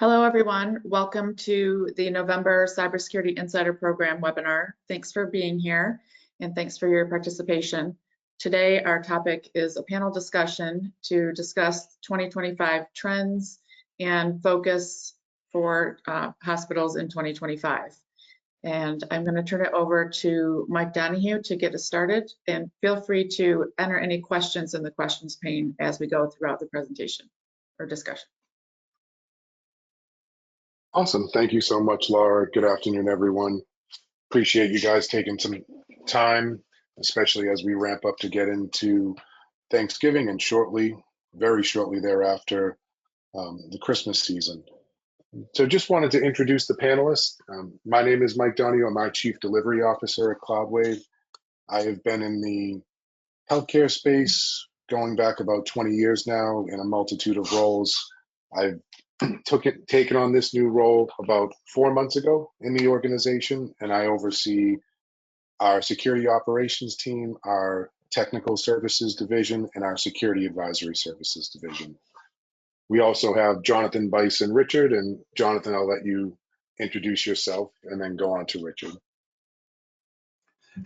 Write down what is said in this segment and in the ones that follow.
Hello, everyone. Welcome to the November Cybersecurity Insider Program webinar. Thanks for being here and thanks for your participation. Today, our topic is a panel discussion to discuss 2025 trends and focus for hospitals in 2025. And I'm going to turn it over to Mike Donahue to get us started, and feel free to enter any questions in the questions pane as we go throughout the presentation or discussion. Awesome. Thank you so much, Laura. Good afternoon, everyone. Appreciate you guys taking some time, especially as we ramp up to get into Thanksgiving and very shortly thereafter, the Christmas season. So just wanted to introduce the panelists. My name is Mike Donahue. I'm our Chief Delivery Officer at CloudWave. I have been in the healthcare space going back about 20 years now in a multitude of roles. I've taken on this new role about 4 months ago in the organization, and I oversee our security operations team, our technical services division, and our security advisory services division. We also have Jonathan, Bice, and Richard. And Jonathan, I'll let you introduce yourself and then go on to Richard.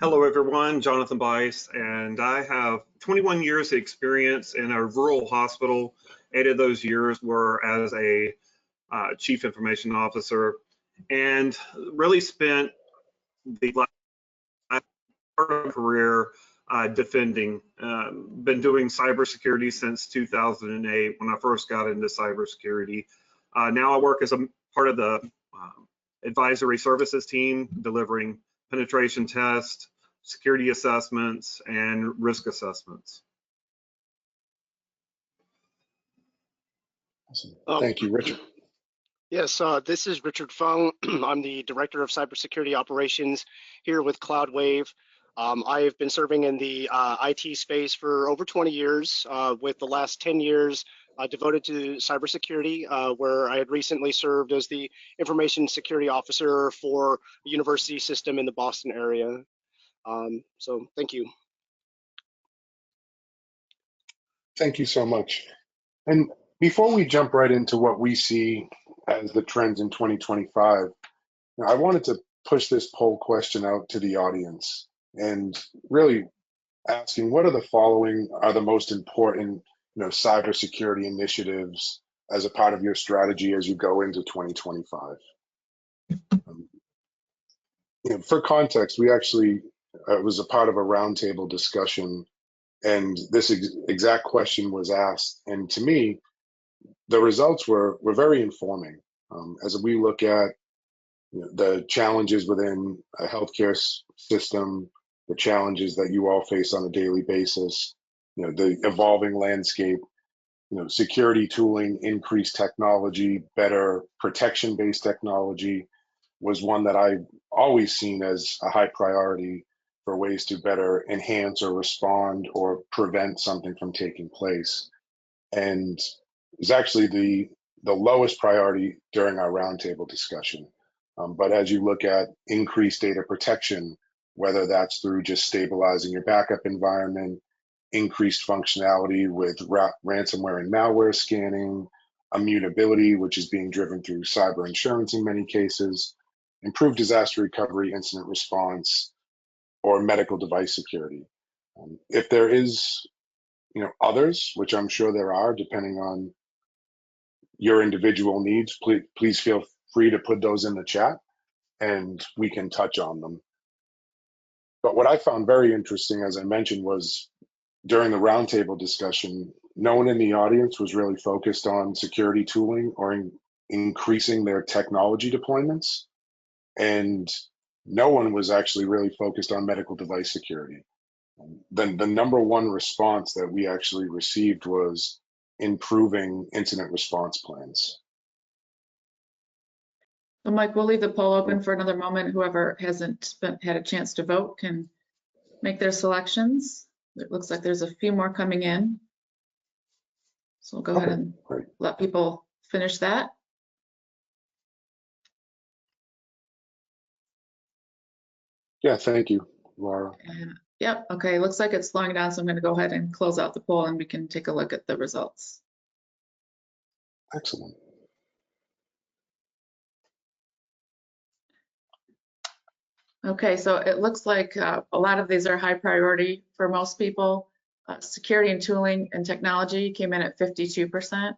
Hello, everyone. Jonathan Bice, and I have 21 years of experience in a rural hospital. 8 of those years were as a Chief Information Officer, and really spent the last part of my career defending. Been doing cybersecurity since 2008 when I first got into cybersecurity. Now I work as a part of the advisory services team, delivering penetration tests, security assessments, and risk assessments. Awesome. Thank you, Richard. Yes, this is Richard Fung. I'm the Director of Cybersecurity Operations here with CloudWave. I have been serving in the IT space for over 20 years, with the last 10 years devoted to cybersecurity, where I had recently served as the Information Security Officer for a university system in the Boston area. So thank you. Thank you so much. And before we jump right into what we see as the trends in 2025, I wanted to push this poll question out to the audience and really asking, what are the following are the most important cybersecurity initiatives as a part of your strategy as you go into 2025? For context, we actually was a part of a roundtable discussion, and this exact question was asked. And to me, the results were very informing. As we look at the challenges within a healthcare system, the challenges that you all face on a daily basis, the evolving landscape, security tooling, increased technology, better protection-based technology was one that I've always seen as a high priority for ways to better enhance or respond or prevent something from taking place. And it's actually the lowest priority during our roundtable discussion. But as you look at increased data protection, whether that's through just stabilizing your backup environment, increased functionality with ransomware and malware scanning, immutability, which is being driven through cyber insurance in many cases, improved disaster recovery, incident response, or medical device security. If there is, others, which I'm sure there are, depending on your individual needs, please feel free to put those in the chat and we can touch on them. But what I found very interesting, as I mentioned, was during the roundtable discussion, no one in the audience was really focused on security tooling or increasing their technology deployments. And no one was actually really focused on medical device security. The number one response that we actually received was improving incident response plans. So Mike, we'll leave the poll open for another moment. Whoever hasn't had a chance to vote can make their selections. It looks like there's a few more coming in. So we'll go ahead and let people finish that. Yeah, thank you, Laura. Yep, okay, looks like it's slowing down, so I'm going to go ahead and close out the poll and we can take a look at the results. Excellent. Okay, so it looks like a lot of these are high priority for most people. Security and tooling and technology came in at 52%.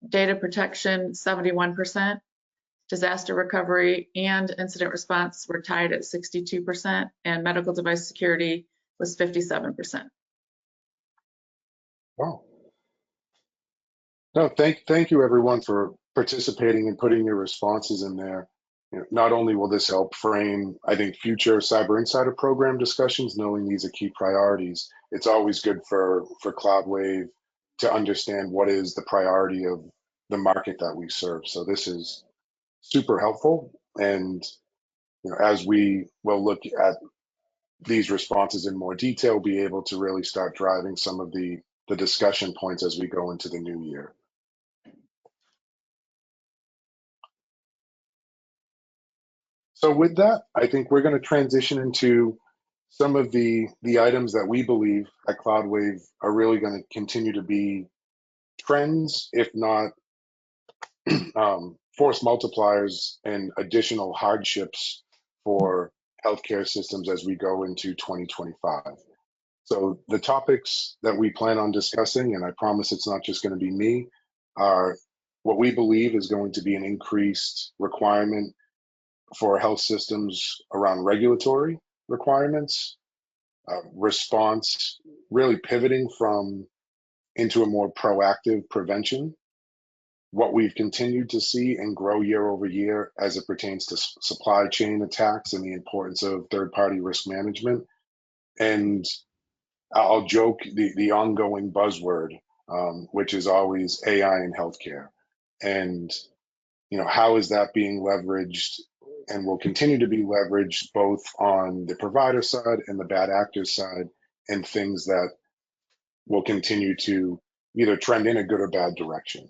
Data protection, 71%. Disaster recovery and incident response were tied at 62%, and medical device security was 57%. Wow. No, thank you everyone for participating and putting your responses in there. You know, not only will this help frame, I think, future Cyber Insider program discussions, knowing these are key priorities, it's always good for CloudWave to understand what is the priority of the market that we serve. So this is super helpful. And you know, as we will look at these responses in more detail, be able to really start driving some of the discussion points as we go into the new year. So with that, I think we're going to transition into some of the items that we believe at CloudWave are really going to continue to be trends, if not force multipliers and additional hardships for healthcare systems as we go into 2025. So the topics that we plan on discussing, and I promise it's not just going to be me, are what we believe is going to be an increased requirement for health systems around regulatory requirements, response, really pivoting from into a more proactive prevention, what we've continued to see and grow year over year as it pertains to supply chain attacks and the importance of third-party risk management, and I'll joke the ongoing buzzword, which is always AI in healthcare, and you know, how is that being leveraged and will continue to be leveraged both on the provider side and the bad actors side, and things that will continue to either trend in a good or bad direction.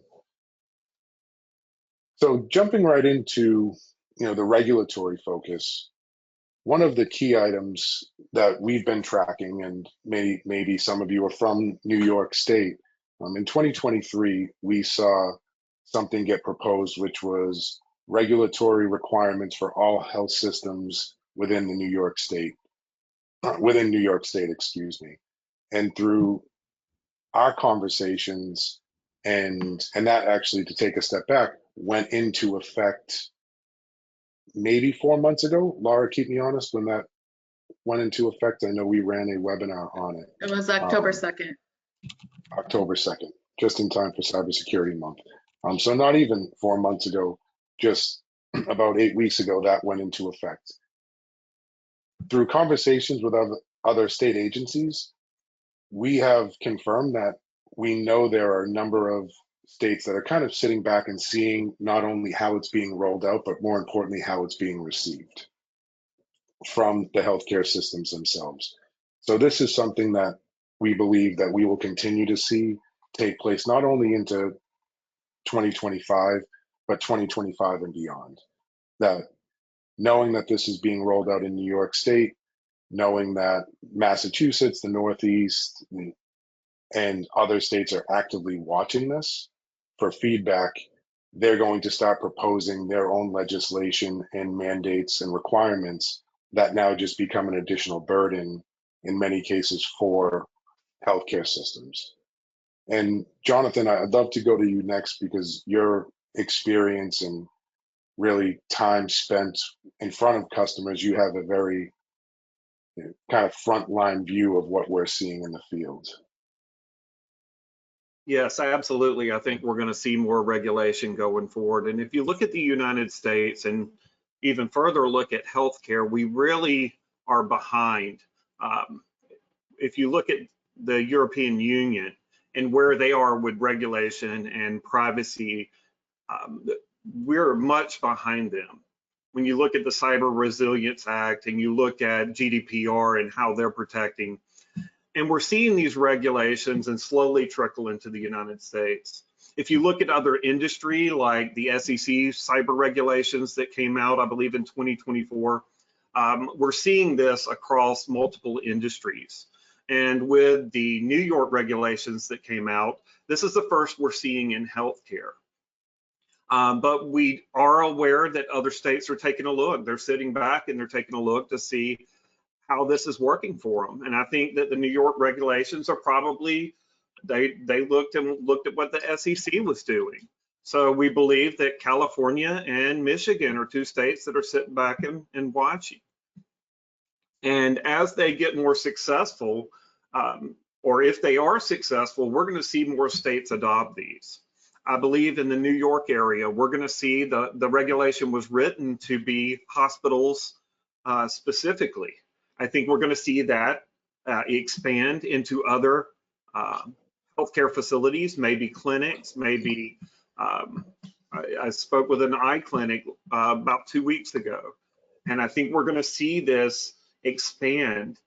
So jumping right into, you know, the regulatory focus, one of the key items that we've been tracking, and maybe some of you are from New York State, in 2023, we saw something get proposed, which was regulatory requirements for all health systems within the New York State, excuse me. And through our conversations, and that actually, to take a step back, went into effect maybe 4 months ago. Laura, keep me honest when that went into effect. I know we ran a webinar on it. It was October 2nd. October 2nd, just in time for Cybersecurity Month. So not even 4 months ago, just about 8 weeks ago, that went into effect. Through conversations with other state agencies, we have confirmed that we know there are a number of states that are kind of sitting back and seeing not only how it's being rolled out, but more importantly, how it's being received from the healthcare systems themselves. So this is something that we believe that we will continue to see take place not only into 2025, but 2025 and beyond. That knowing that this is being rolled out in New York State, knowing that Massachusetts, the Northeast, and other states are actively watching this for feedback, they're going to start proposing their own legislation and mandates and requirements that now just become an additional burden in many cases for healthcare systems. And Jonathan, I'd love to go to you next, because your experience and really time spent in front of customers, you have a very kind of frontline view of what we're seeing in the field. Yes, absolutely. I think we're going to see more regulation going forward. And if you look at the United States and even further look at healthcare, we really are behind. If you look at the European Union and where they are with regulation and privacy, we're much behind them. When you look at the Cyber Resilience Act and you look at GDPR and how they're protecting, and we're seeing these regulations and slowly trickle into the United States. If you look at other industry like the SEC cyber regulations that came out, I believe in 2024, we're seeing this across multiple industries. And with the New York regulations that came out, this is the first we're seeing in healthcare. But we are aware that other states are taking a look. They're sitting back and they're taking a look to see how this is working for them. And I think that the New York regulations are probably, they looked at what the SEC was doing. So we believe that California and Michigan are two states that are sitting back and watching. And as they get more successful, or if they are successful, we're going to see more states adopt these. I believe in the New York area, we're going to see the regulation was written to be hospitals specifically. I think we're going to see that expand into other healthcare facilities, maybe clinics, maybe I spoke with an eye clinic about 2 weeks ago, and I think we're going to see this expand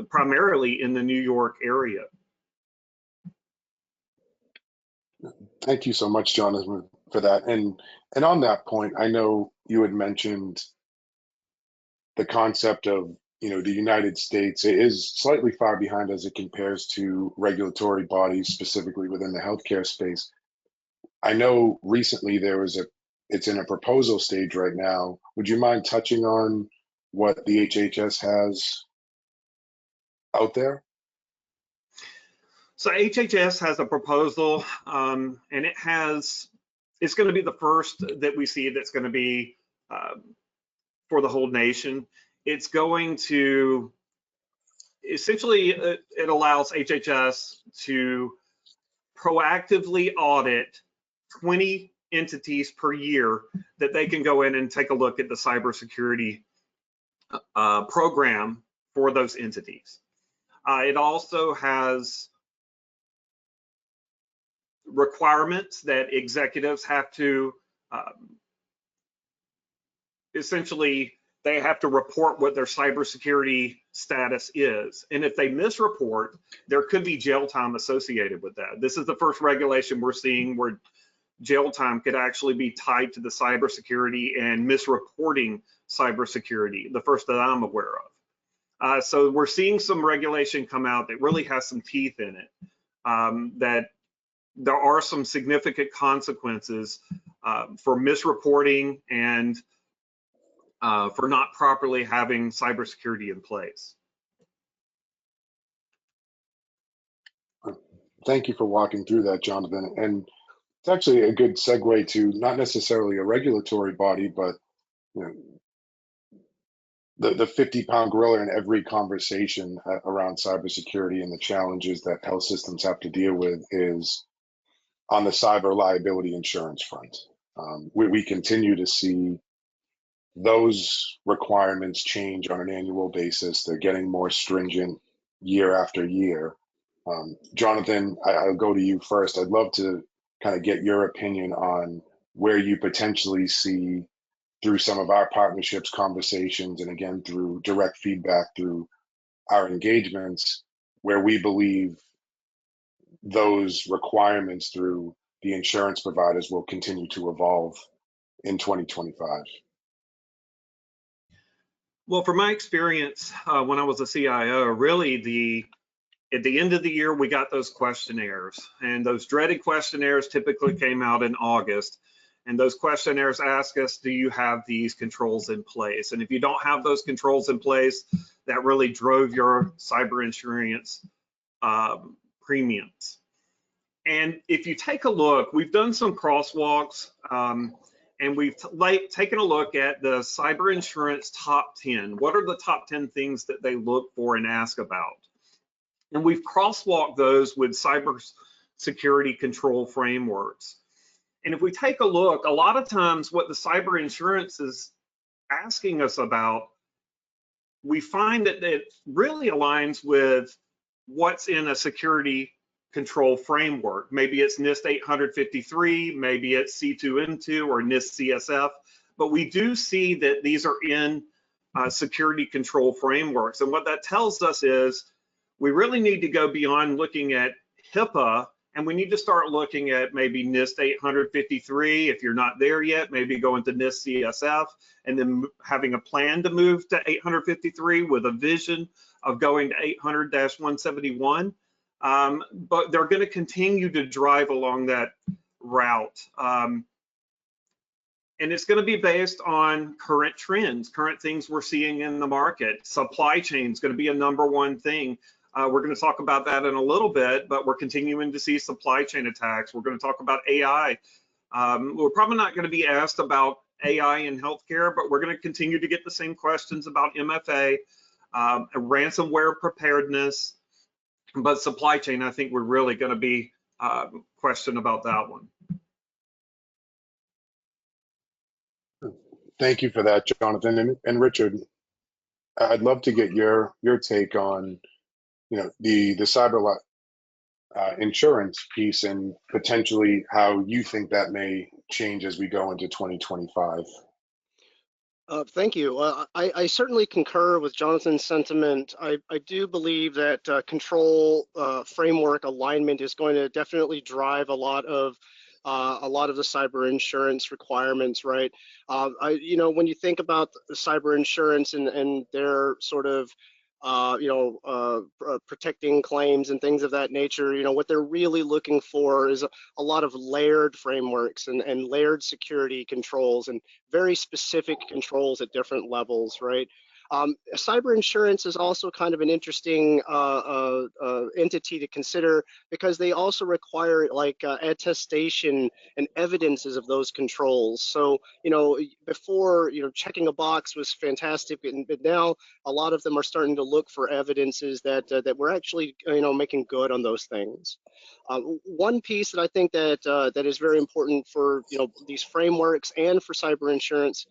primarily in the New York area. Thank you so much, Jonathan, for that. And on that point, I know you had mentioned the concept of, the United States is slightly far behind as it compares to regulatory bodies, specifically within the healthcare space. I know recently it's in a proposal stage right now. Would you mind touching on what the HHS has out there? So HHS has a proposal, and it's going to be the first that we see that's going to be for the whole nation. It's going to essentially, it allows HHS to proactively audit 20 entities per year that they can go in and take a look at the cybersecurity program for those entities. It also has requirements that executives have to essentially, they have to report what their cybersecurity status is. And if they misreport, there could be jail time associated with that. This is the first regulation we're seeing where jail time could actually be tied to the cybersecurity and misreporting cybersecurity, the first that I'm aware of. So we're seeing some regulation come out that really has some teeth in it, that there are some significant consequences for misreporting and for not properly having cybersecurity in place. Thank you for walking through that, Jonathan. And it's actually a good segue to not necessarily a regulatory body, but the 50-pound gorilla in every conversation around cybersecurity and the challenges that health systems have to deal with is on the cyber liability insurance front. We continue to see those requirements change on an annual basis. They're getting more stringent year after year. Jonathan, I'll go to you first. I'd love to kind of get your opinion on where you potentially see, through some of our partnerships, conversations, and again, through direct feedback through our engagements, where we believe those requirements through the insurance providers will continue to evolve in 2025. Well, from my experience, when I was a CIO, really at the end of the year, we got those questionnaires, and those dreaded questionnaires typically came out in August. And those questionnaires ask us, do you have these controls in place? And if you don't have those controls in place, that really drove your cyber insurance premiums. And if you take a look, we've done some crosswalks, and we've taken a look at the cyber insurance top 10. What are the top 10 things that they look for and ask about? And we've crosswalked those with cybersecurity control frameworks. And if we take a look, a lot of times what the cyber insurance is asking us about, we find that it really aligns with what's in a security control framework. Maybe it's NIST 853, maybe it's C2M2 or NIST CSF, but we do see that these are in security control frameworks. And what that tells us is we really need to go beyond looking at HIPAA, and we need to start looking at maybe NIST 853. If you're not there yet, maybe go into NIST CSF, and then having a plan to move to 853 with a vision of going to 800-171. But they're going to continue to drive along that route. And it's going to be based on current trends, current things we're seeing in the market. Supply chain is going to be a #1 thing. We're going to talk about that in a little bit, but we're continuing to see supply chain attacks. We're going to talk about AI. We're probably not going to be asked about AI in healthcare, but we're going to continue to get the same questions about MFA, ransomware preparedness, but supply chain, I think we're really going to be questioned about that one. Thank you for that, Jonathan. And Richard, I'd love to get your take on, the cyber insurance piece and potentially how you think that may change as we go into 2025. Thank you. I certainly concur with Jonathan's sentiment. I do believe that control framework alignment is going to definitely drive a lot of the cyber insurance requirements, right? When you think about the cyber insurance and their sort of protecting claims and things of that nature, what they're really looking for is a lot of layered frameworks and layered security controls and very specific controls at different levels, right? Cyber insurance is also kind of an interesting entity to consider because they also require like attestation and evidences of those controls. So, before, checking a box was fantastic, but now a lot of them are starting to look for evidences that we're actually, making good on those things. One piece that I think that is very important for these frameworks and for cyber insurance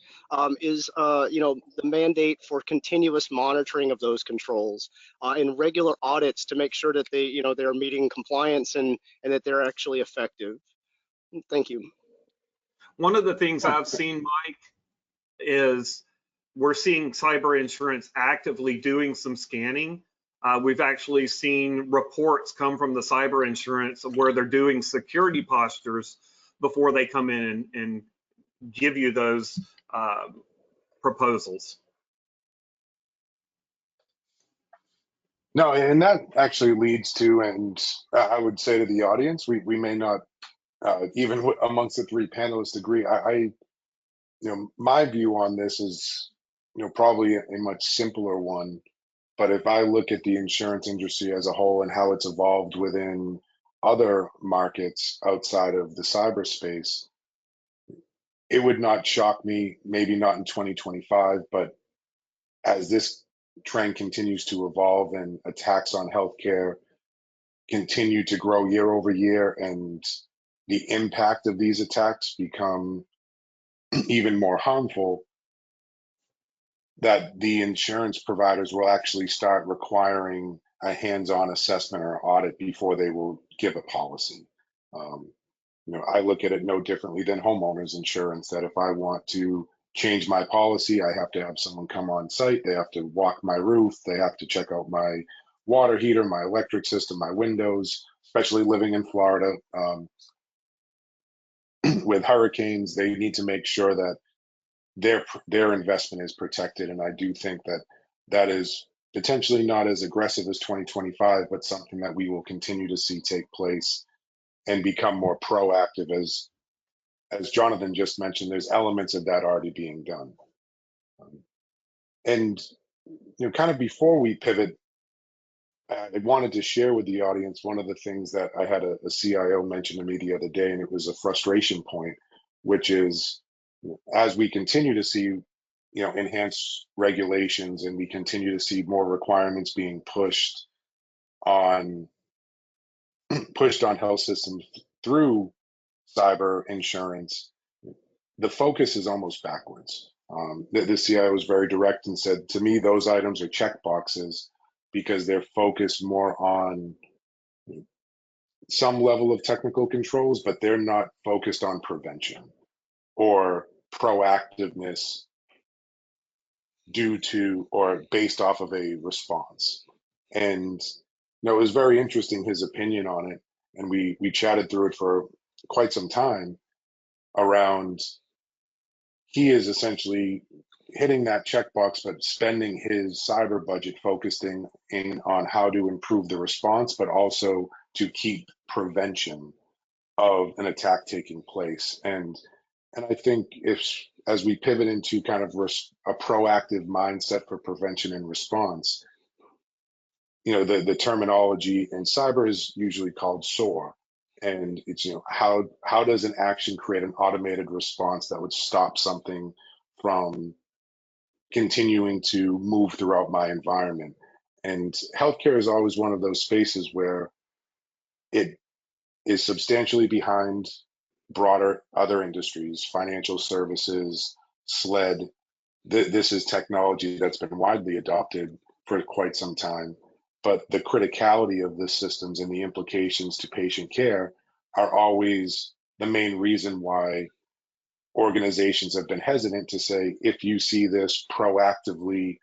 is the mandate for continuous monitoring of those controls and regular audits to make sure that they're meeting compliance and that they're actually effective. Thank you. One of the things I've seen, Mike, is we're seeing cyber insurance actively doing some scanning. We've actually seen reports come from the cyber insurance where they're doing security postures before they come in and give you those proposals. No, and that actually leads to, and I would say to the audience, we may not, even amongst the three panelists, agree. My view on this is, probably a much simpler one. But if I look at the insurance industry as a whole and how it's evolved within other markets outside of the cyberspace, it would not shock me, maybe not in 2025, but as this trend continues to evolve and attacks on healthcare continue to grow year over year and the impact of these attacks become even more harmful, that the insurance providers will actually start requiring a hands-on assessment or audit before they will give a policy. I look at it no differently than homeowners insurance, that if I want to change my policy, I have to have someone come on site, they have to walk my roof, they have to check out my water heater, my electric system, my windows, especially living in Florida. With hurricanes, they need to make sure that their investment is protected. And I do think that is potentially not as aggressive as 2025, but something that we will continue to see take place and become more proactive. As Jonathan just mentioned, there's elements of that already being done. And kind of before we pivot, I wanted to share with the audience one of the things that I had a CIO mention to me the other day, and it was a frustration point, which is as we continue to see enhanced regulations and we continue to see more requirements being pushed on health systems through cyber insurance, the focus is almost backwards. The CIO was very direct and said, to me, those items are check boxes because they're focused more on some level of technical controls, but they're not focused on prevention or proactiveness due to or based off of a response. And it was very interesting, his opinion on it. And we chatted through it for quite some time around he is essentially hitting that checkbox, but spending his cyber budget focusing in on how to improve the response, but also to keep prevention of an attack taking place. And And I think as we pivot into kind of a proactive mindset for prevention and response, the terminology in cyber is usually called SOAR. And it's, how does an action create an automated response that would stop something from continuing to move throughout my environment? And healthcare is always one of those spaces where it is substantially behind broader other industries, financial services, SLED. This is technology that's been widely adopted for quite some time, but the criticality of the systems and the implications to patient care are always the main reason why organizations have been hesitant to say, if you see this, proactively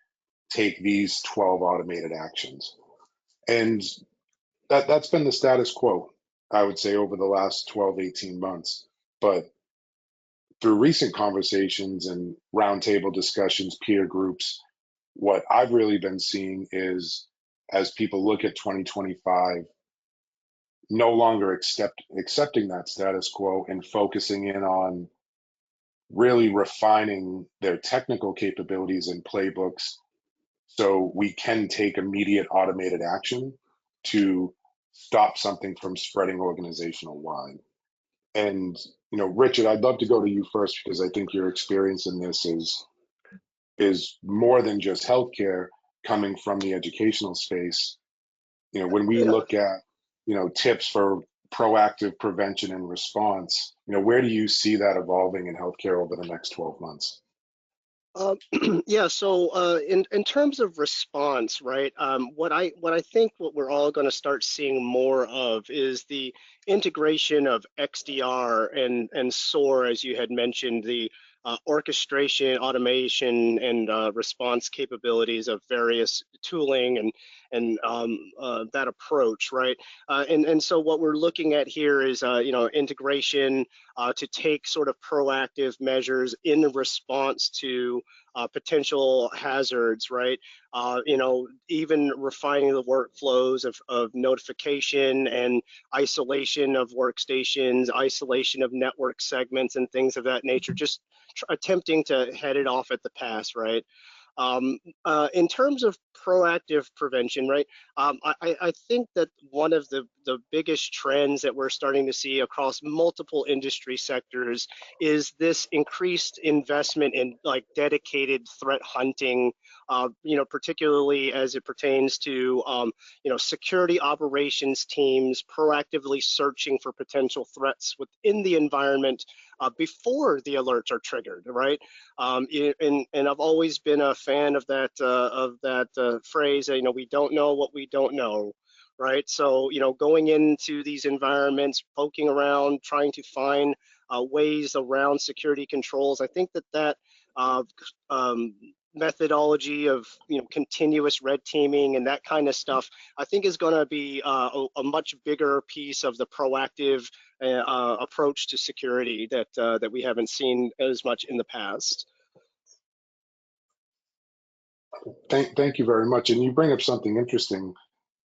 take these 12 automated actions. And that's been the status quo, I would say, over the last 12, 18 months. But through recent conversations and roundtable discussions, peer groups, what I've really been seeing is, as people look at 2025, no longer accepting that status quo and focusing in on really refining their technical capabilities and playbooks so we can take immediate automated action to stop something from spreading organizational wide. And, Richard, I'd love to go to you first because I think your experience in this is more than just healthcare, coming from the educational space. When we Yeah. look at, tips for proactive prevention and response, where do you see that evolving in healthcare over the next 12 months? Yeah, so in terms of response, right? What I think what we're all going to start seeing more of is the integration of XDR and SOAR, as you had mentioned, the orchestration, automation, and response capabilities of various tooling and that approach, right? And so what we're looking at here is integration to take sort of proactive measures in response to potential hazards, right? Even refining the workflows of notification and isolation of workstations, isolation of network segments and things of that nature, just attempting to head it off at the pass, right? In terms of proactive prevention, right, I think that one of the biggest trends that we're starting to see across multiple industry sectors is this increased investment in like dedicated threat hunting, particularly as it pertains to, security operations teams proactively searching for potential threats within the environment before the alerts are triggered, right? And I've always been a fan of that phrase. We don't know what we don't know, right? So going into these environments, poking around, trying to find ways around security controls. I think that methodology of continuous red teaming and that kind of stuff, I think is going to be a much bigger piece of the proactive approach to security that we haven't seen as much in the past. Thank you very much. And you bring up something interesting,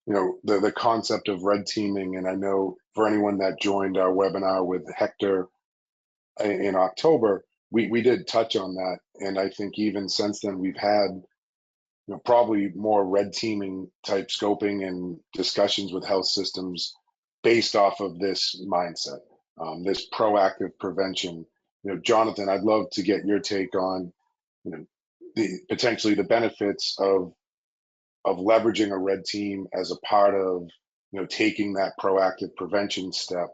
the concept of red teaming. And I know for anyone that joined our webinar with Hector in October, we did touch on that. And I think even since then, we've had probably more red teaming type scoping and discussions with health systems based off of this mindset, this proactive prevention. Jonathan, I'd love to get your take on potentially the benefits of leveraging a red team as a part of taking that proactive prevention step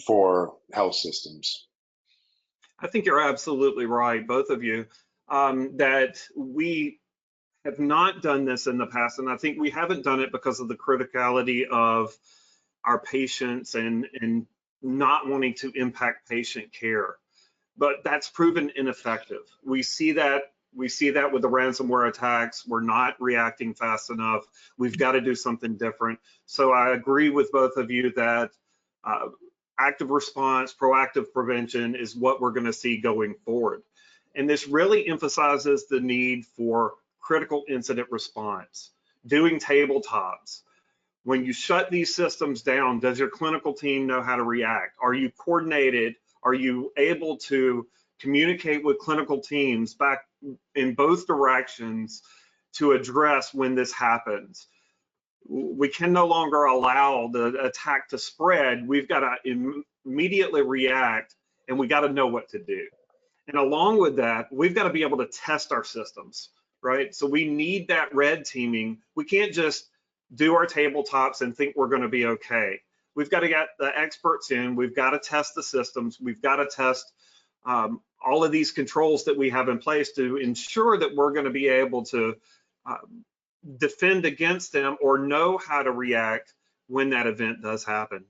for health systems. I think you're absolutely right, both of you, that we have not done this in the past, and I think we haven't done it because of the criticality of our patients and not wanting to impact patient care. But that's proven ineffective. We see that with the ransomware attacks. We're not reacting fast enough. We've got to do something different. So I agree with both of you that active response, proactive prevention is what we're going to see going forward. And this really emphasizes the need for critical incident response, doing tabletops. When you shut these systems down, does your clinical team know how to react? Are you coordinated Are you able to communicate with clinical teams back in both directions to address when this happens? We can no longer allow the attack to spread. We've got to immediately react, and we got to know what to do. And along with that, we've got to be able to test our systems, right? So we need that red teaming. We can't just do our tabletops and think we're going to be okay. We've got to get the experts in. We've got to test the systems. We've got to test all of these controls that we have in place to ensure that we're going to be able to defend against them or know how to react when that event does happen.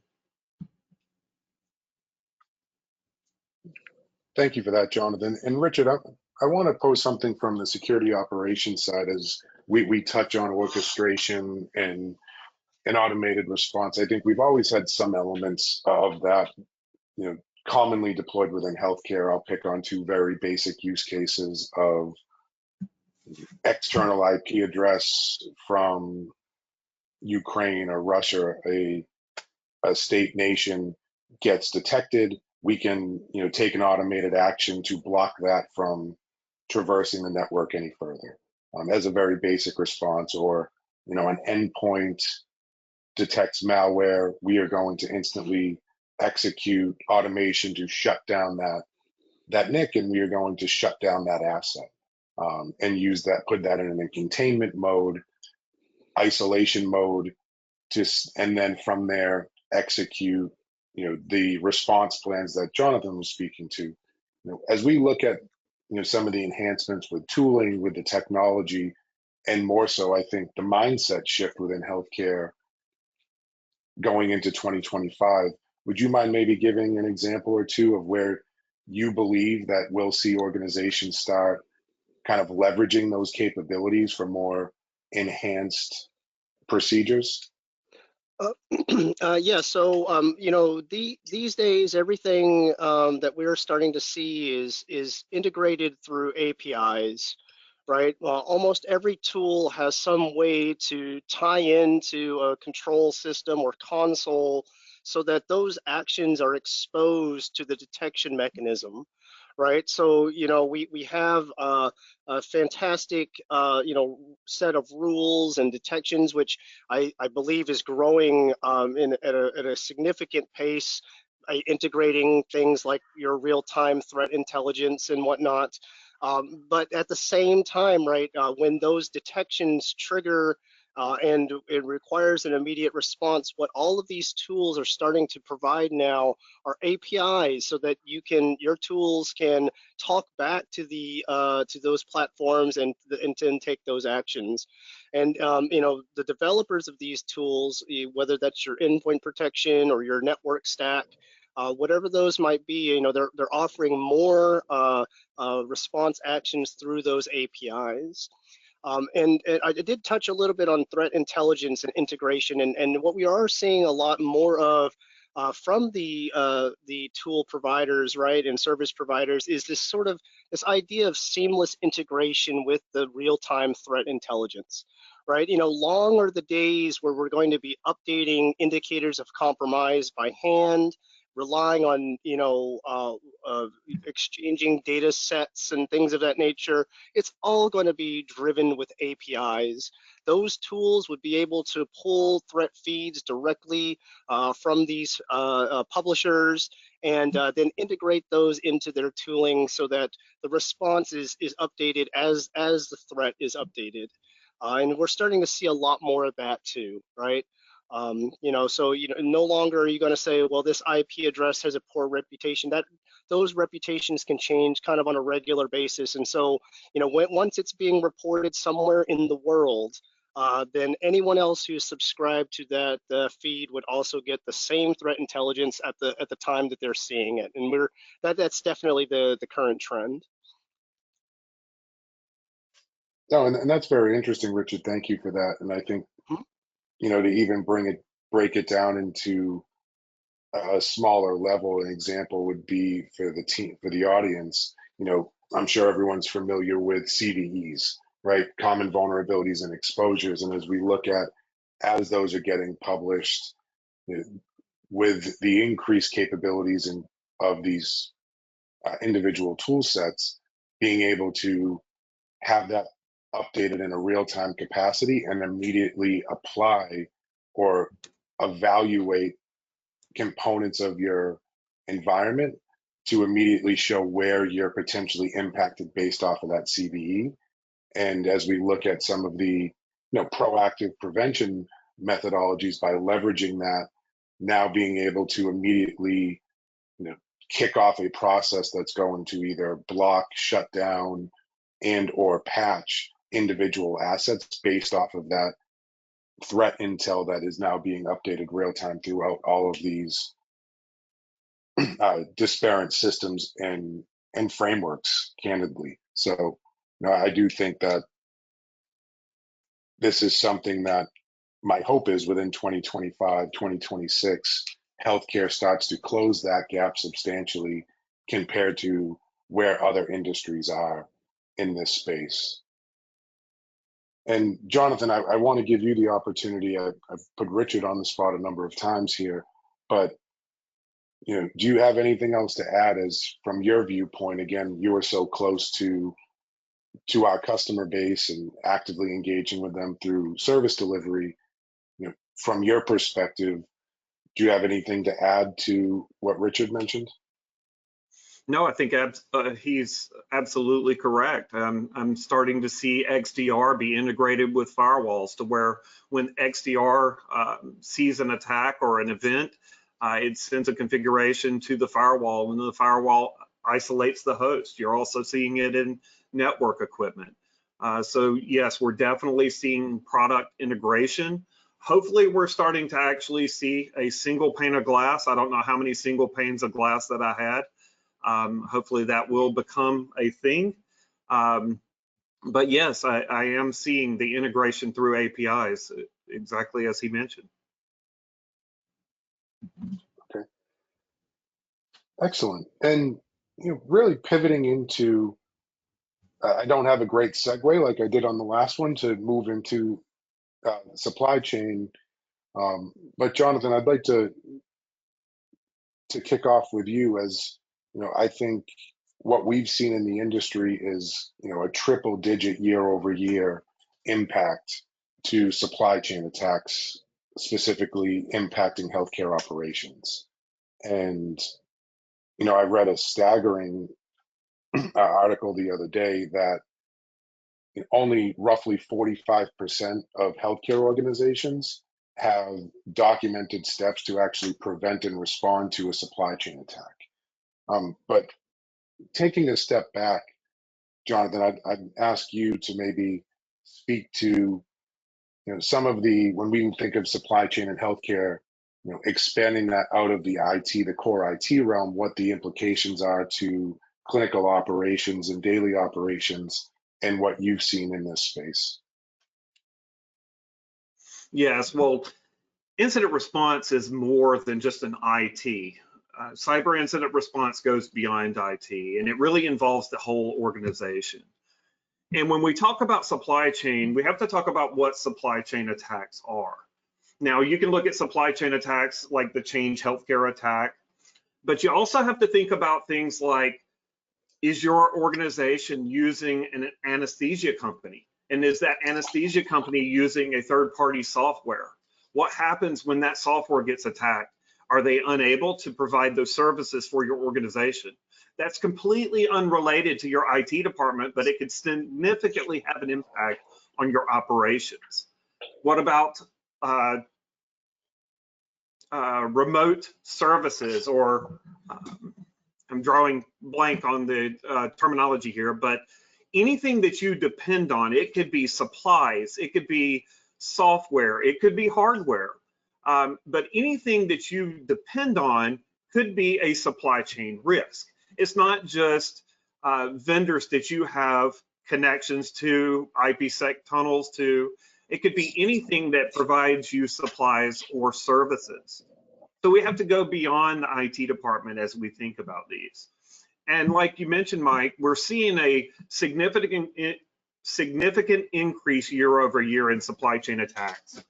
Thank you for that, Jonathan. And Richard, I want to pose something from the security operations side as we touch on orchestration and an automated response. I think we've always had some elements of that, commonly deployed within healthcare. I'll pick on two very basic use cases of external IP address from Ukraine or Russia, a state nation gets detected. We can, take an automated action to block that from traversing the network any further as a very basic response. Or, an endpoint detects malware, we are going to instantly execute automation to shut down that NIC, and we are going to shut down that asset and use that, put that in a containment mode, isolation mode, and then from there execute the response plans that Jonathan was speaking to. As we look at some of the enhancements with tooling, with the technology, and more so, I think the mindset shift within healthcare going into 2025, would you mind maybe giving an example or two of where you believe that we'll see organizations start kind of leveraging those capabilities for more enhanced procedures? Yeah, so these days everything that we're starting to see is integrated through APIs, right? Almost every tool has some way to tie into a control system or console so that those actions are exposed to the detection mechanism, right? So we have a fantastic set of rules and detections, which I believe is growing at a significant pace, integrating things like your real-time threat intelligence and whatnot. But at the same time, right, when those detections trigger and it requires an immediate response, what all of these tools are starting to provide now are APIs, so that your tools can talk back to those platforms and take those actions. And the developers of these tools, whether that's your endpoint protection or your network stack, whatever those might be, they're offering more response actions through those APIs. And I did touch a little bit on threat intelligence and integration, and what we are seeing a lot more of from the tool providers, right, and service providers, is this idea of seamless integration with the real-time threat intelligence, right? Long are the days where we're going to be updating indicators of compromise by hand, relying on exchanging data sets and things of that nature. It's all going to be driven with APIs. Those tools would be able to pull threat feeds directly from these publishers, and then integrate those into their tooling so that the response is updated as the threat is updated. And we're starting to see a lot more of that too, right? So no longer are you going to say, well, this IP address has a poor reputation. Those reputations can change kind of on a regular basis. And so, once it's being reported somewhere in the world, then anyone else who's subscribed to that feed would also get the same threat intelligence at the time that they're seeing it. And that's definitely the current trend. No, and that's very interesting, Richard. Thank you for that. And I think to even break it down into a smaller level, an example would be for the audience. I'm sure everyone's familiar with CVEs, right? Common vulnerabilities and exposures. And as we look at, as those are getting published, with the increased capabilities in of these individual tool sets, being able to have that updated in a real-time capacity and immediately apply or evaluate components of your environment to immediately show where you're potentially impacted based off of that CVE. And as we look at some of the proactive prevention methodologies by leveraging that, now being able to immediately kick off a process that's going to either block, shut down, and or patch individual assets based off of that threat intel that is now being updated real time throughout all of these disparate systems and frameworks, candidly. So I do think that this is something that my hope is within 2025, 2026, healthcare starts to close that gap substantially compared to where other industries are in this space. And Jonathan, I want to give you the opportunity. I've put Richard on the spot a number of times here, but do you have anything else to add as from your viewpoint? Again, you are so close to our customer base and actively engaging with them through service delivery. From your perspective, do you have anything to add to what Richard mentioned? No, I think he's absolutely correct. I'm starting to see XDR be integrated with firewalls to where when XDR sees an attack or an event, it sends a configuration to the firewall, and the firewall isolates the host. You're also seeing it in network equipment. So yes, we're definitely seeing product integration. Hopefully we're starting to actually see a single pane of glass. I don't know how many single panes of glass that I had. Hopefully that will become a thing. But yes, I am seeing the integration through APIs, exactly as he mentioned. Okay. Excellent. And really pivoting into, I don't have a great segue like I did on the last one to move into supply chain. But Jonathan, I'd like to kick off with you. As I think what we've seen in the industry is a triple-digit year-over-year impact to supply chain attacks, specifically impacting healthcare operations. And I read a staggering article the other day that only roughly 45% of healthcare organizations have documented steps to actually prevent and respond to a supply chain attack. But taking a step back, Jonathan, I'd ask you to maybe speak to some of when we think of supply chain and healthcare, expanding that out of the IT, the core IT realm, what the implications are to clinical operations and daily operations, and what you've seen in this space. Yes, well, incident response is more than just an IT. Cyber incident response goes beyond IT, and it really involves the whole organization. And when we talk about supply chain, we have to talk about what supply chain attacks are. Now, you can look at supply chain attacks like the Change Healthcare attack, but you also have to think about things like, is your organization using an anesthesia company? And is that anesthesia company using a third-party software? What happens when that software gets attacked? Are they unable to provide those services for your organization? That's completely unrelated to your IT department, but it could significantly have an impact on your operations. What about remote services, or I'm drawing blank on the terminology here, but anything that you depend on, it could be supplies, it could be software, it could be hardware, but anything that you depend on could be a supply chain risk. It's not just vendors that you have connections to, IPsec tunnels to. It could be anything that provides you supplies or services. So we have to go beyond the IT department as we think about these. And like you mentioned, Mike, we're seeing a significant increase year over year in supply chain attacks.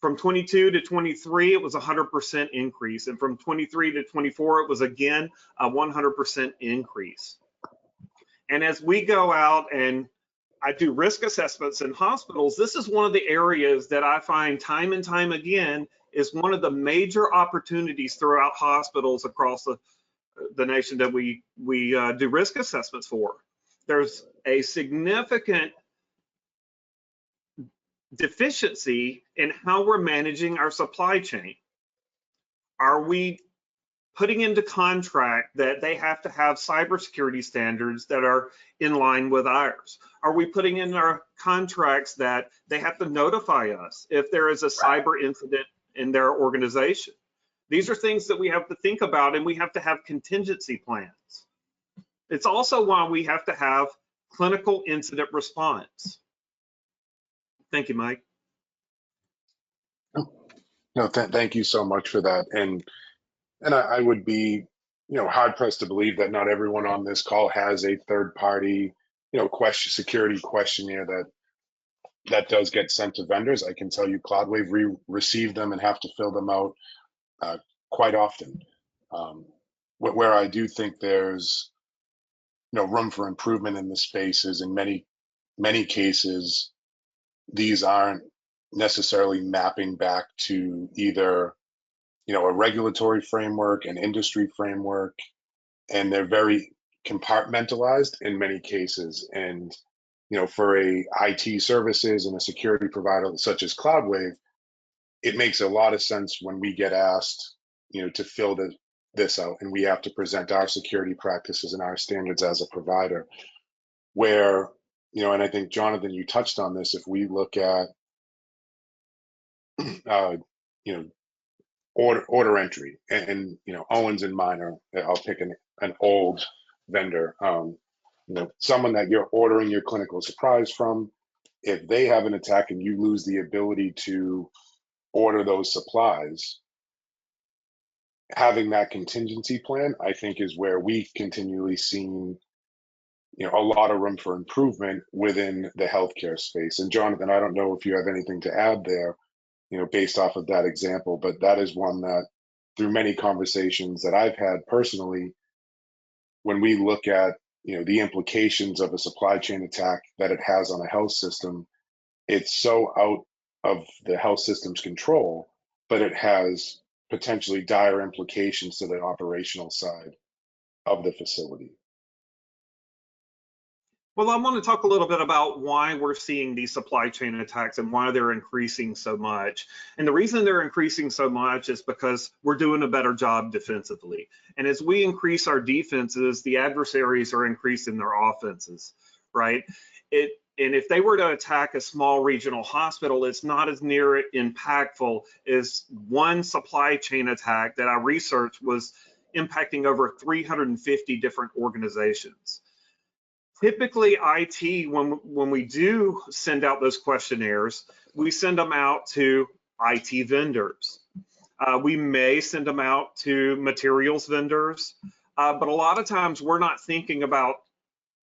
From 22 to 23, it was 100% increase. And from 23 to 24, it was again a 100% increase. And as we go out and I do risk assessments in hospitals, this is one of the areas that I find time and time again is one of the major opportunities throughout hospitals across the nation that we do risk assessments for. There's a significant deficiency in how we're managing our supply chain. Are we putting into contract that they have to have cybersecurity standards that are in line with ours? Are we putting in our contracts that they have to notify us if there is a cyber incident in their organization? These are things that we have to think about, and we have to have contingency plans. It's also why we have to have clinical incident response. Thank you, Mike. No, thank you so much for that. And I would be, hard pressed to believe that not everyone on this call has a third party, security questionnaire that does get sent to vendors. I can tell you CloudWave receive them and have to fill them out quite often. Where I do think there's room for improvement in the space is in many cases, these aren't necessarily mapping back to either a regulatory framework, an industry framework, and they're very compartmentalized in many cases. And for a IT services and a security provider such as CloudWave, it makes a lot of sense when we get asked to fill this out, and we have to present our security practices and our standards as a provider, where and I think, Jonathan, you touched on this. If we look at order entry, and Owens and Minor, I'll pick an old vendor, someone that you're ordering your clinical supplies from. If they have an attack and you lose the ability to order those supplies, having that contingency plan, I think, is where we've continually seen a lot of room for improvement within the healthcare space. And Jonathan, I don't know if you have anything to add there, based off of that example, but that is one that through many conversations that I've had personally, when we look at, the implications of a supply chain attack that it has on a health system, it's so out of the health system's control, but it has potentially dire implications to the operational side of the facility. Well, I want to talk a little bit about why we're seeing these supply chain attacks and why they're increasing so much. And the reason they're increasing so much is because we're doing a better job defensively. And as we increase our defenses, the adversaries are increasing their offenses, right? And if they were to attack a small regional hospital, it's not as near impactful as one supply chain attack that I researched was impacting over 350 different organizations. Typically, IT, when we do send out those questionnaires, we send them out to IT vendors. We may send them out to materials vendors, but a lot of times we're not thinking about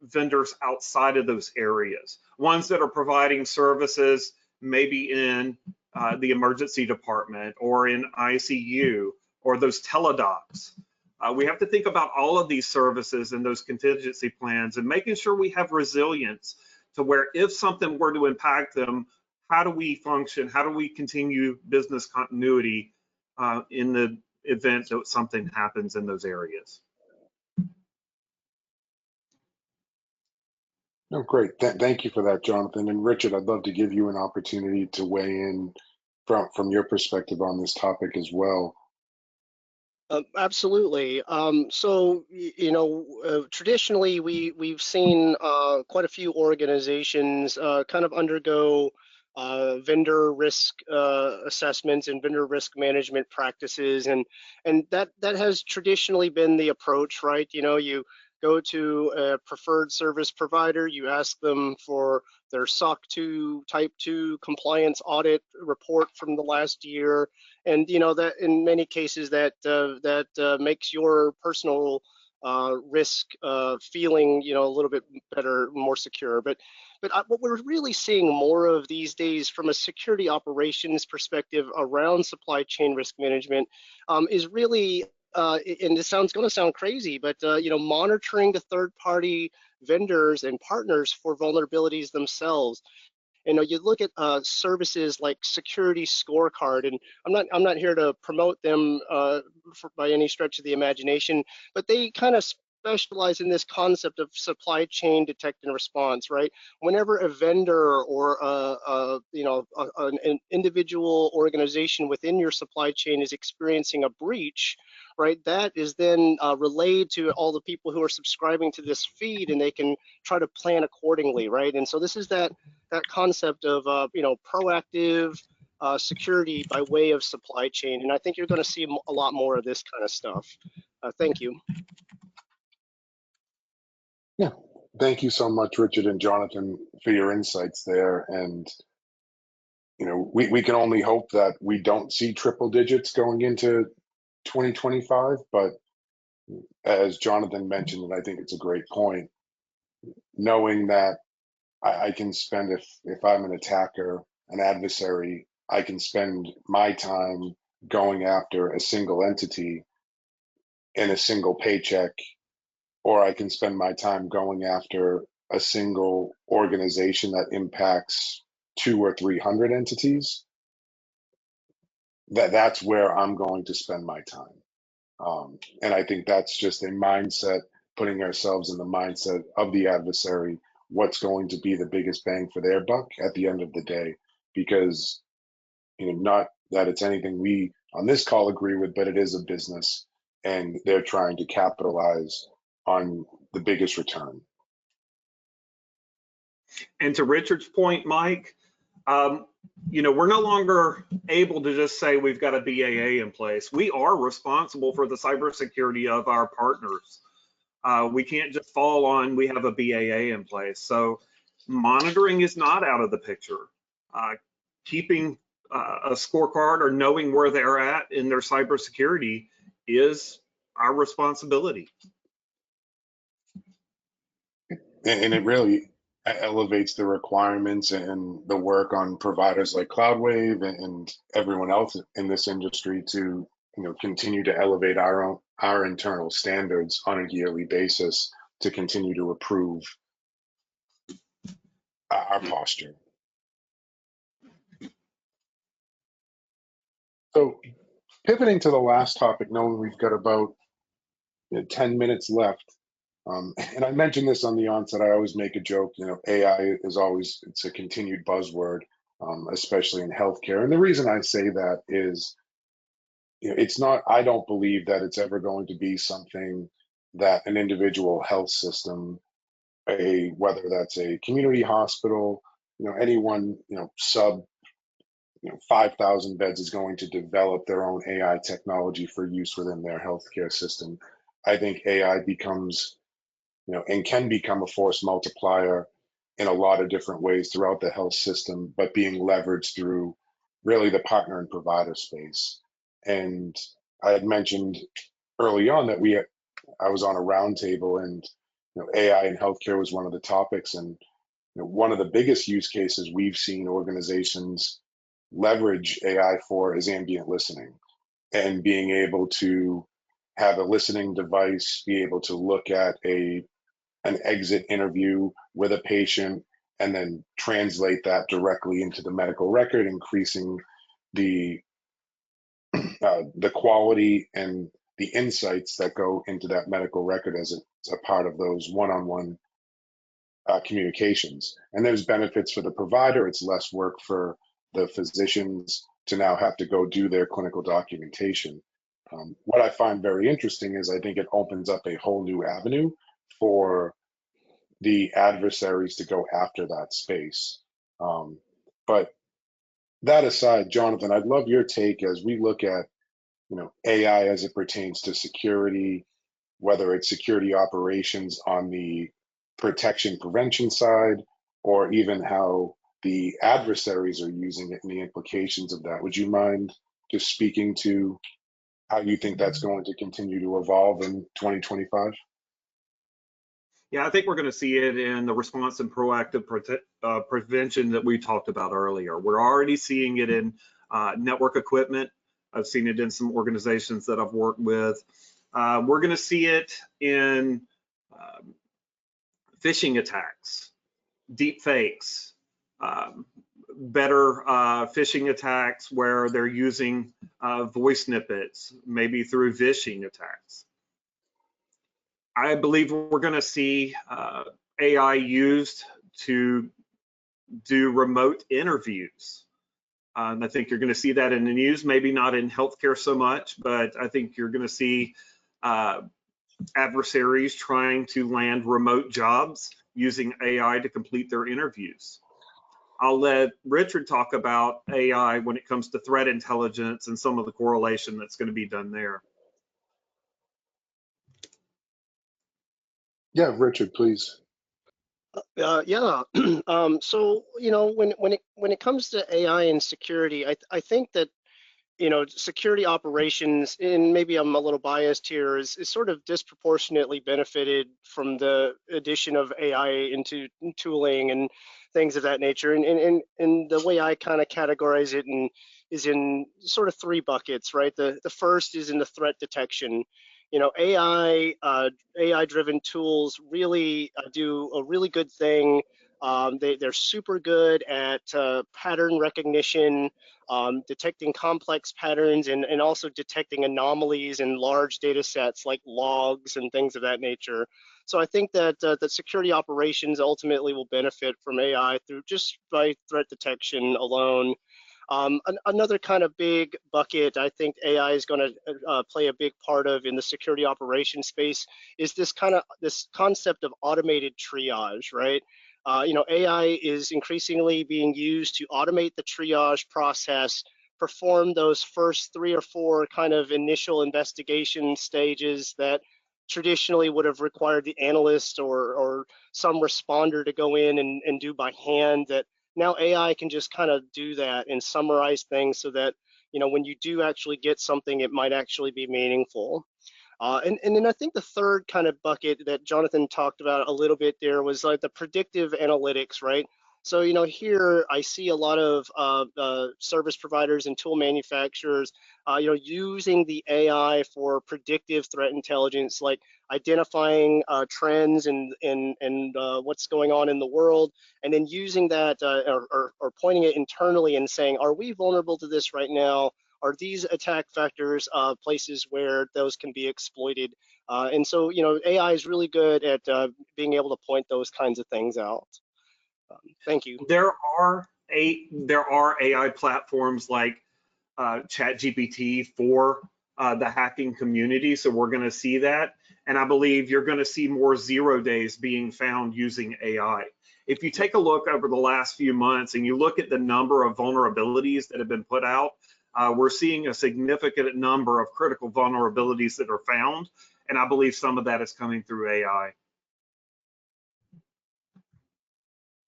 vendors outside of those areas. Ones that are providing services maybe in the emergency department or in ICU or those teledocs. We have to think about all of these services and those contingency plans and making sure we have resilience to where if something were to impact them, how do we function? How do we continue business continuity in the event that something happens in those areas? Oh, great. Thank you for that, Jonathan. And Richard, I'd love to give you an opportunity to weigh in from your perspective on this topic as well. Absolutely. So, traditionally we've seen quite a few organizations kind of undergo vendor risk assessments and vendor risk management practices, and that has traditionally been the approach, right? You go to a preferred service provider, you ask them for their SOC 2 Type 2 compliance audit report from the last year, and that in many cases that makes your personal risk feeling, you know, a little bit better, more secure. But what we're really seeing more of these days from a security operations perspective around supply chain risk management is really, and this going to sound crazy, but you know, monitoring the third-party vendors and partners for vulnerabilities themselves. You know, you look at services like Security Scorecard, and I'm not here to promote them by any stretch of the imagination, but they kind of specialize in this concept of supply chain detect and response, right? Whenever a vendor or an individual organization within your supply chain is experiencing a breach, right, that is then relayed to all the people who are subscribing to this feed, and they can try to plan accordingly, right? And so this is that concept of you know, proactive security by way of supply chain, and I think you're going to see a lot more of this kind of stuff. Thank you. Yeah, thank you so much, Richard and Jonathan, for your insights there. And you know, we can only hope that we don't see triple digits going into 2025. But as Jonathan mentioned, and I think it's a great point, knowing that I can spend, if I'm an attacker, an adversary, I can spend my time going after a single entity in a single paycheck, or I can spend my time going after a single organization that impacts 200 or 300 entities. That's where I'm going to spend my time. And I think that's just a mindset, putting ourselves in the mindset of the adversary, what's going to be the biggest bang for their buck at the end of the day. Because, you know, not that it's anything we on this call agree with, but it is a business and they're trying to capitalize on the biggest return. And to Richard's point, Mike, you know, we're no longer able to just say we've got a BAA in place. We are responsible for the cybersecurity of our partners. We can't just fall on we have a BAA in place. So monitoring is not out of the picture. Keeping a scorecard or knowing where they're at in their cybersecurity is our responsibility. And it really elevates the requirements and the work on providers like CloudWave and everyone else in this industry to, you know, continue to elevate our internal standards on a yearly basis to continue to improve our posture. So pivoting to the last topic, knowing we've got about 10 minutes left. And I mentioned this on the onset, I always make a joke, you know, AI is always, it's a continued buzzword, especially in healthcare. And the reason I say that is, you know, it's not, I don't believe that it's ever going to be something that an individual health system, whether that's a community hospital, you know, anyone, you know, 5,000 beds is going to develop their own AI technology for use within their healthcare system. I think AI becomes, you know, and can become a force multiplier in a lot of different ways throughout the health system, but being leveraged through really the partner and provider space. And I had mentioned early on that I was on a roundtable, and you know, AI in healthcare was one of the topics. And you know, one of the biggest use cases we've seen organizations leverage AI for is ambient listening, and being able to have a listening device, be able to look at an exit interview with a patient and then translate that directly into the medical record, increasing the quality and the insights that go into that medical record as a part of those one-on-one communications. And there's benefits for the provider. It's less work for the physicians to now have to go do their clinical documentation. What I find very interesting is I think it opens up a whole new avenue for the adversaries to go after that space. But that aside, Jonathan, I'd love your take as we look at, you know, AI as it pertains to security, whether it's security operations on the protection prevention side, or even how the adversaries are using it and the implications of that. Would you mind just speaking to how you think that's going to continue to evolve in 2025? Yeah, I think we're going to see it in the response and proactive prevention that we talked about earlier. We're already seeing it in network equipment. I've seen it in some organizations that I've worked with. We're going to see it in phishing attacks, deep fakes, better phishing attacks where they're using voice snippets, maybe through phishing attacks. I believe we're going to see AI used to do remote interviews. I think you're going to see that in the news, maybe not in healthcare so much, but I think you're going to see adversaries trying to land remote jobs using AI to complete their interviews. I'll let Richard talk about AI when it comes to threat intelligence and some of the correlation that's going to be done there. Yeah, Richard, please. Yeah. So when it comes to AI and security, I think that security operations, and maybe I'm a little biased here, is sort of disproportionately benefited from the addition of AI into tooling and things of that nature. And the way I kind of categorize it is in sort of three buckets, right? The first is in the threat detection. AI-driven tools really do a really good thing. They're super good at pattern recognition, detecting complex patterns, and also detecting anomalies in large data sets like logs and things of that nature. So I think that the security operations ultimately will benefit from AI through just by threat detection alone. Another kind of big bucket I think AI is going to play a big part of in the security operations space is this concept of automated triage, right? AI is increasingly being used to automate the triage process, perform those first 3 or 4 kind of initial investigation stages that traditionally would have required the analyst or some responder to go in and do by hand. That now AI can just kind of do that and summarize things so that when you do actually get something, it might actually be meaningful. And then I think the third kind of bucket that Jonathan talked about a little bit there was like the predictive analytics, right? So, here I see a lot of service providers and tool manufacturers, using the AI for predictive threat intelligence, like identifying trends and what's going on in the world, and then using that or pointing it internally and saying, are we vulnerable to this right now? Are these attack vectors places where those can be exploited? And so, AI is really good at being able to point those kinds of things out. Thank you. There are AI platforms like ChatGPT for the hacking community, so we're going to see that. And I believe you're going to see more 0 days being found using AI. If you take a look over the last few months and you look at the number of vulnerabilities that have been put out, we're seeing a significant number of critical vulnerabilities that are found, and I believe some of that is coming through AI.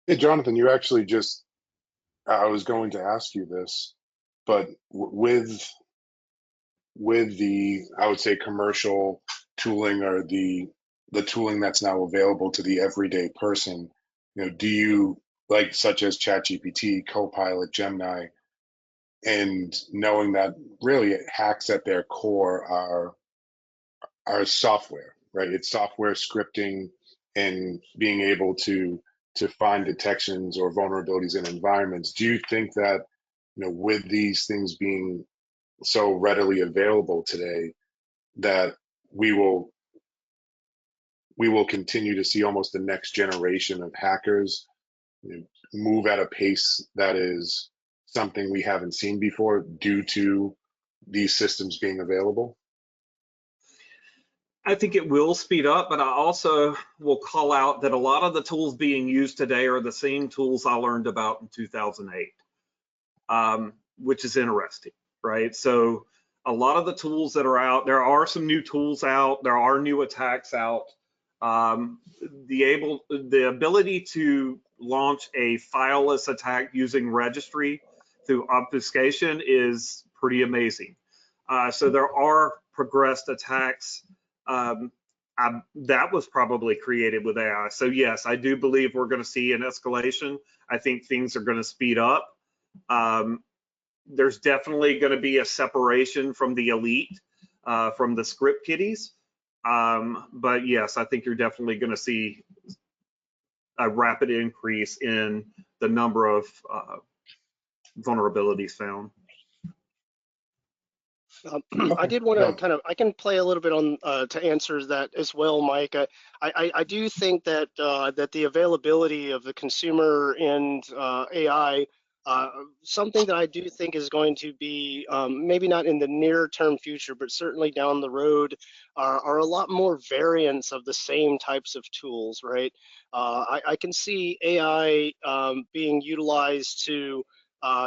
Hey, Jonathan, you actually I was going to ask you this, but with the, I would say, commercial tooling or the tooling that's now available to the everyday person, do you, like, such as ChatGPT, Copilot, Gemini, and knowing that really hacks at their core are software, right? It's software scripting and being able to find detections or vulnerabilities in environments. Do you think that, with these things being so readily available today, that we will continue to see almost the next generation of hackers move at a pace that is something we haven't seen before due to these systems being available? I think it will speed up, but I also will call out that a lot of the tools being used today are the same tools I learned about in 2008, which is interesting, right? So a lot of the tools that are out, there are some new tools out, there are new attacks out. The ability to launch a fileless attack using registry through obfuscation is pretty amazing. So there are progressed attacks that was probably created with AI. So yes, I do believe we're going to see an escalation. I think things are going to speed up. There's definitely going to be a separation from the elite, from the script kiddies. But yes, I think you're definitely going to see a rapid increase in the number of vulnerabilities found. I did want to I can play a little bit on to answer that as well, Mike. I do think that that the availability of the consumer and AI, something that I do think is going to be maybe not in the near term future, but certainly down the road, are a lot more variants of the same types of tools, right? I can see AI being utilized to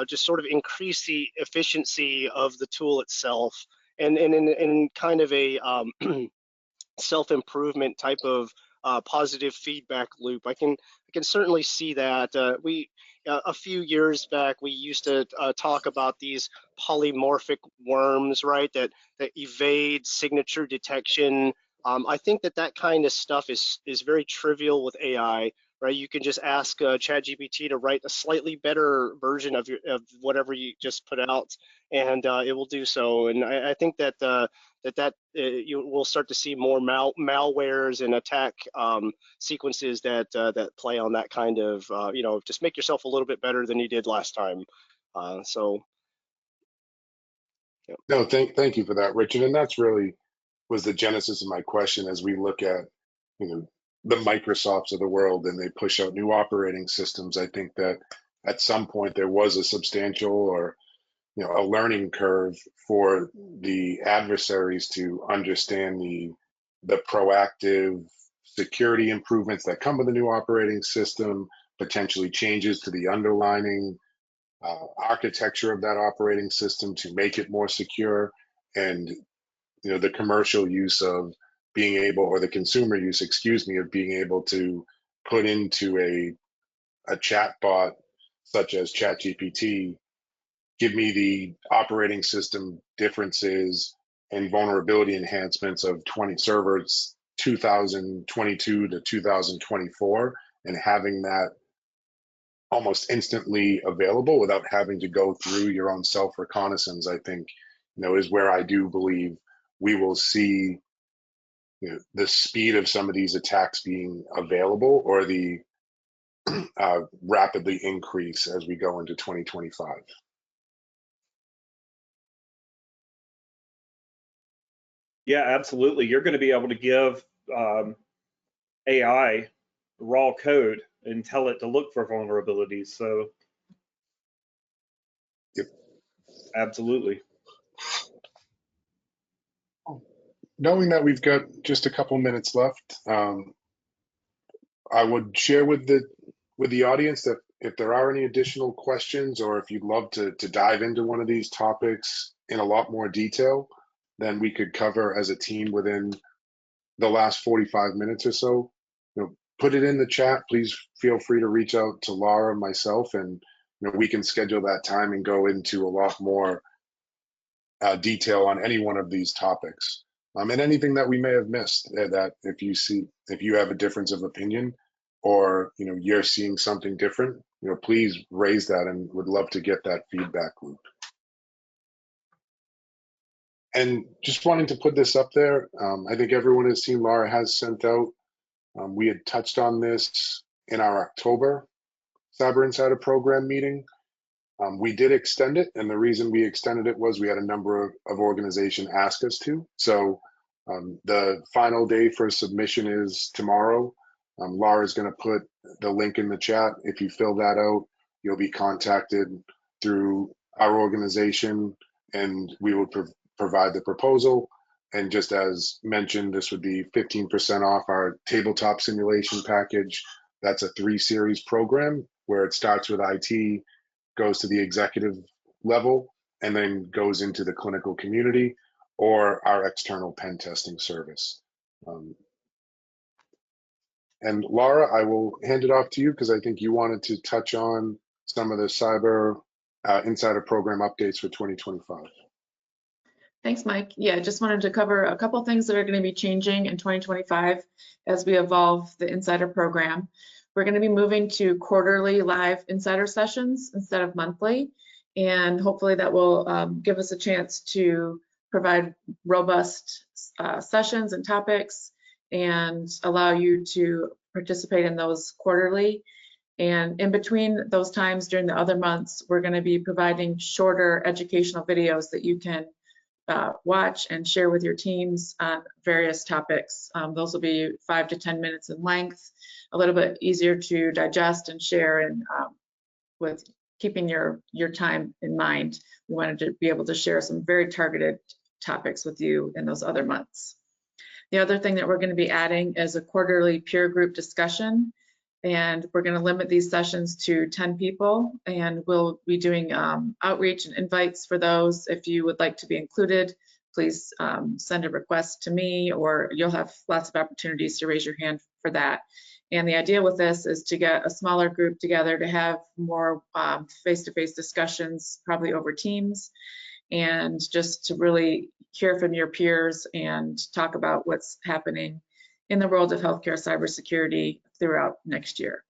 just sort of increase the efficiency of the tool itself, and in kind of a self-improvement type of positive feedback loop. I can certainly see that. A few years back, we used to talk about these polymorphic worms, right? That evade signature detection. I think that kind of stuff is very trivial with AI, right? You can just ask ChatGPT to write a slightly better version of whatever you just put out, and it will do so. And I think that you will start to see more malwares and attack sequences that play on that kind of just make yourself a little bit better than you did last time. So. Yeah. No, thank you for that, Richard. And that's really was the genesis of my question as we look at, the Microsofts of the world and they push out new operating systems. I think that at some point there was a substantial or a learning curve for the adversaries to understand the proactive security improvements that come with the new operating system, potentially changes to the underlying architecture of that operating system to make it more secure, and the commercial use of being able, or the consumer use, excuse me, of being able to put into a chat bot such as ChatGPT, give me the operating system differences and vulnerability enhancements of servers 2022 to 2024, and having that almost instantly available without having to go through your own self-reconnaissance, I think, is where I do believe we will see the speed of some of these attacks being available, or the rapidly increase as we go into 2025. Yeah, absolutely. You're going to be able to give AI raw code and tell it to look for vulnerabilities. So, yep. Absolutely. Knowing that we've got just a couple minutes left, I would share with the audience that if there are any additional questions, or if you'd love to dive into one of these topics in a lot more detail, then we could cover as a team within the last 45 minutes or so. Put it in the chat. Please feel free to reach out to Laura, myself, and we can schedule that time and go into a lot more detail on any one of these topics. And anything that we may have missed, that if you have a difference of opinion, or you're seeing something different, please raise that, and would love to get that feedback loop. And just wanting to put this up there, I think everyone has seen Laura has sent out, we had touched on this in our October Cyber Insider Program meeting. We did extend it, and the reason we extended it was we had a number of organizations ask us to. So the final day for submission is tomorrow. Laura's going to put the link in the chat. If you fill that out, you'll be contacted through our organization, and we will provide the proposal. And just as mentioned, this would be 15% off our tabletop simulation package. That's a 3-series program where it starts with IT, goes to the executive level, and then goes into the clinical community, or our external pen testing service. And Laura, I will hand it off to you, because I think you wanted to touch on some of the Cyber Insider Program updates for 2025. Thanks, Mike. Yeah, just wanted to cover a couple things that are going to be changing in 2025 as we evolve the Insider program. We're going to be moving to quarterly live Insider sessions instead of monthly, and hopefully that will give us a chance to provide robust sessions and topics and allow you to participate in those quarterly. And in between those times during the other months, we're going to be providing shorter educational videos that you can watch and share with your teams on various topics. Those will be 5 to 10 minutes in length, a little bit easier to digest and share, and with keeping your time in mind, we wanted to be able to share some very targeted topics with you in those other months. The other thing that we're going to be adding is a quarterly peer group discussion, and we're going to limit these sessions to 10 people, and we'll be doing outreach and invites for those. If you would like to be included, please send a request to me, or you'll have lots of opportunities to raise your hand for that. And the idea with this is to get a smaller group together to have more face-to-face discussions, probably over Teams, and just to really hear from your peers and talk about what's happening in the world of healthcare cybersecurity throughout next year.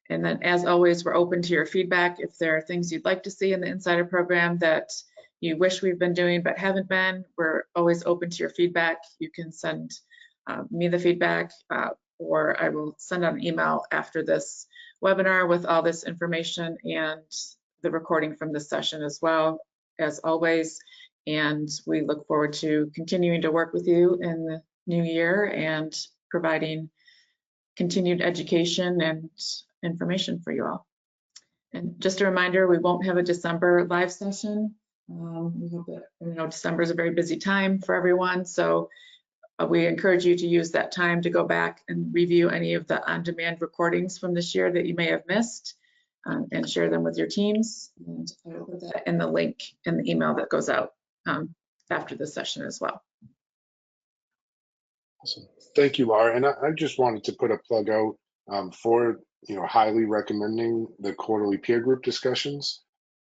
And then, as always, we're open to your feedback. If there are things you'd like to see in the Insider program that you wish we've been doing but haven't been, we're always open to your feedback. You can send me the feedback, or I will send out an email after this webinar with all this information and the recording from this session as well, as always. And we look forward to continuing to work with you in the new year and providing continued education and information for you all. And just a reminder, we won't have a December live session. We hope that, December is a very busy time for everyone, so we encourage you to use that time to go back and review any of the on-demand recordings from this year that you may have missed, and share them with your teams. And I will put that in the link in the email that goes out after the session as well. Awesome. Thank you, Laura. And I just wanted to put a plug out for highly recommending the quarterly peer group discussions.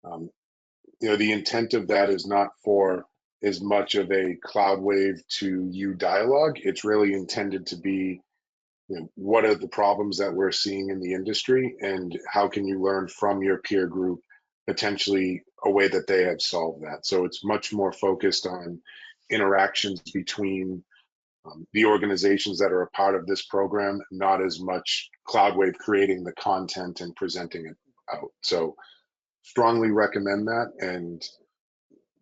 The intent of that is not for as much of a CloudWave to you dialogue. It's really intended to be, what are the problems that we're seeing in the industry, and how can you learn from your peer group potentially a way that they have solved that. So it's much more focused on interactions between the organizations that are a part of this program, not as much CloudWave creating the content and presenting it out. So strongly recommend that, and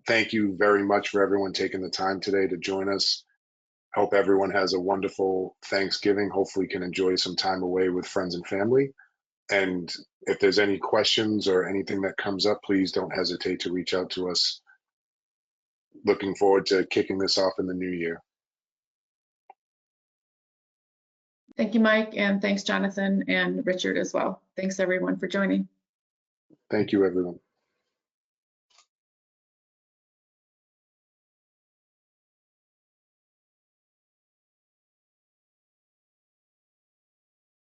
thank you very much for everyone taking the time today to join us. Hope everyone has a wonderful Thanksgiving. Hopefully can enjoy some time away with friends and family. And if there's any questions or anything that comes up, please don't hesitate to reach out to us. Looking forward to kicking this off in the new year. Thank you, Mike, and thanks, Jonathan and Richard as well. Thanks, everyone, for joining. Thank you, everyone.